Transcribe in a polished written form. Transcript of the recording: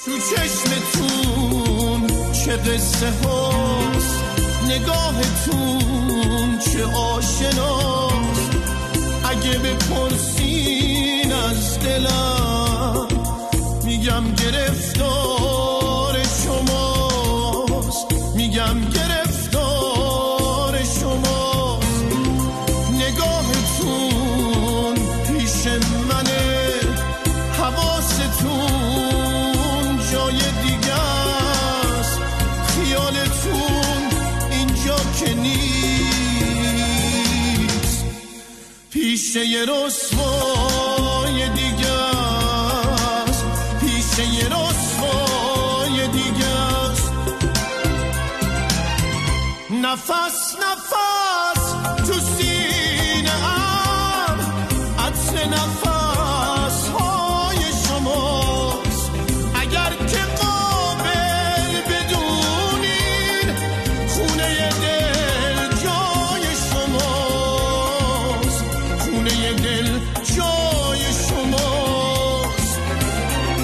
تو چشمتون چه قصه هاست، نگاهتون چه آشناست. اگه بپرسین از دلم میگم گرفتار شماست، میگم گرفتار شماست. نگاهتون پیش منه، حواستون جای دیگه است، خیالتون اینجا که نیست، پیش یه رسوای دیگه است، پیش یه رسوای دیگه است. نفس نفس